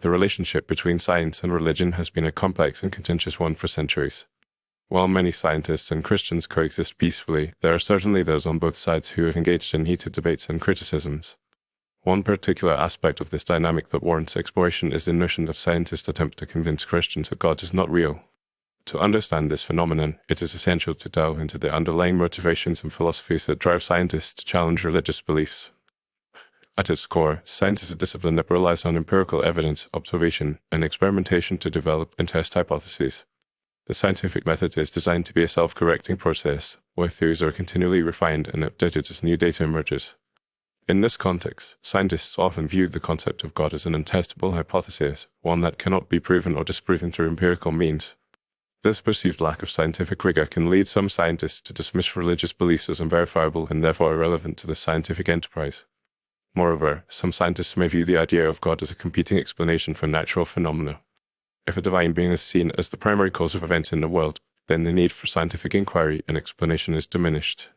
The relationship between science and religion has been a complex and contentious one for centuries. While many scientists and Christians coexist peacefully, there are certainly those on both sides who have engaged in heated debates and criticisms. One particular aspect of this dynamic that warrants exploration is the notion that scientists attempt to convince Christians that God is not real. To understand this phenomenon, it is essential to delve into the underlying motivations and philosophies that drive scientists to challenge religious beliefs. At its core, science is a discipline that relies on empirical evidence, observation, and experimentation to develop and test hypotheses. The scientific method is designed to be a self-correcting process, where theories are continually refined and updated as new data emerges. In this context, scientists often view the concept of God as an untestable hypothesis, one that cannot be proven or disproven through empirical means. This perceived lack of scientific rigor can lead some scientists to dismiss religious beliefs as unverifiable and therefore irrelevant to the scientific enterprise. Moreover, some scientists may view the idea of God as a competing explanation for natural phenomena. If a divine being is seen as the primary cause of events in the world, then the need for scientific inquiry and explanation is diminished.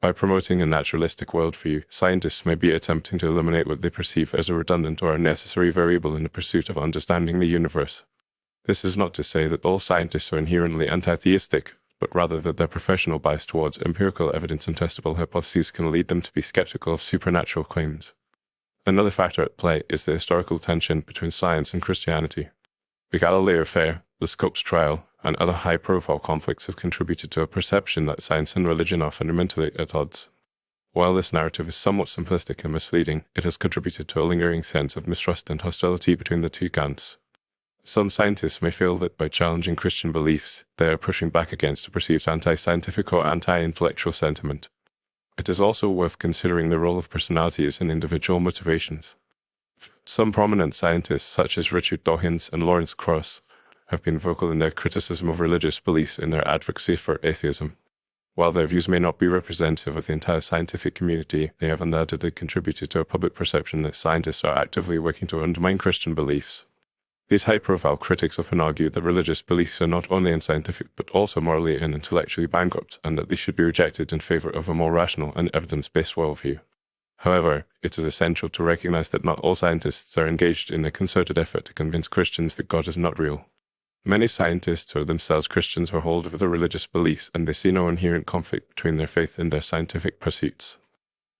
By promoting a naturalistic worldview, scientists may be attempting to eliminate what they perceive as a redundant or unnecessary variable in the pursuit of understanding the universe. This is not to say that all scientists are inherently anti-theistic, but rather that their professional bias towards empirical evidence and testable hypotheses can lead them to be skeptical of supernatural claims. Another factor at play is the historical tension between science and Christianity. The Galilee affair, the Scopes trial, and other high-profile conflicts have contributed to a perception that science and religion are fundamentally at odds. While this narrative is somewhat simplistic and misleading, it has contributed to a lingering sense of mistrust and hostility between the two camps. Some scientists may feel that by challenging Christian beliefs, they are pushing back against a perceived anti-scientific or anti-intellectual sentiment. It is also worth considering the role of personalities and individual motivations. Some prominent scientists, such as Richard Dawkins and Lawrence Krauss, have been vocal in their criticism of religious beliefs and their advocacy for atheism. While their views may not be representative of the entire scientific community, they have undoubtedly contributed to a public perception that scientists are actively working to undermine Christian beliefs. These high-profile critics often argue that religious beliefs are not only unscientific but also morally and intellectually bankrupt, and that they should be rejected in favor of a more rational and evidence-based worldview. However, it is essential to recognize that not all scientists are engaged in a concerted effort to convince Christians that God is not real. Many scientists are themselves Christians or hold other religious beliefs, and they see no inherent conflict between their faith and their scientific pursuits.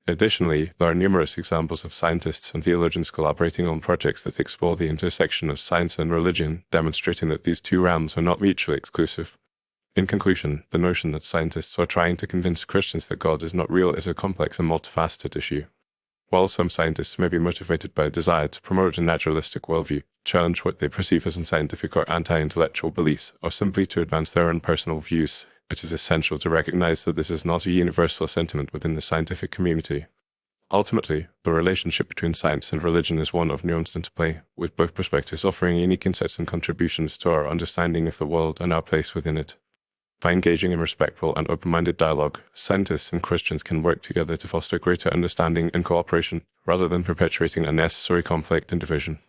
Additionally, there are numerous examples of scientists and theologians collaborating on projects that explore the intersection of science and religion, demonstrating that these two realms are not mutually exclusive. In conclusion, the notion that scientists are trying to convince Christians that God is not real is a complex and multifaceted issue. While some scientists may be motivated by a desire to promote a naturalistic worldview, challenge what they perceive as unscientific or anti-intellectual beliefs, or simply to advance their own personal views, it is essential to recognize that this is not a universal sentiment within the scientific community. Ultimately, the relationship between science and religion is one of nuanced interplay, with both perspectives offering unique insights and contributions to our understanding of the world and our place within it. By engaging in respectful and open-minded dialogue, scientists and Christians can work together to foster greater understanding and cooperation, rather than perpetuating unnecessary conflict and division.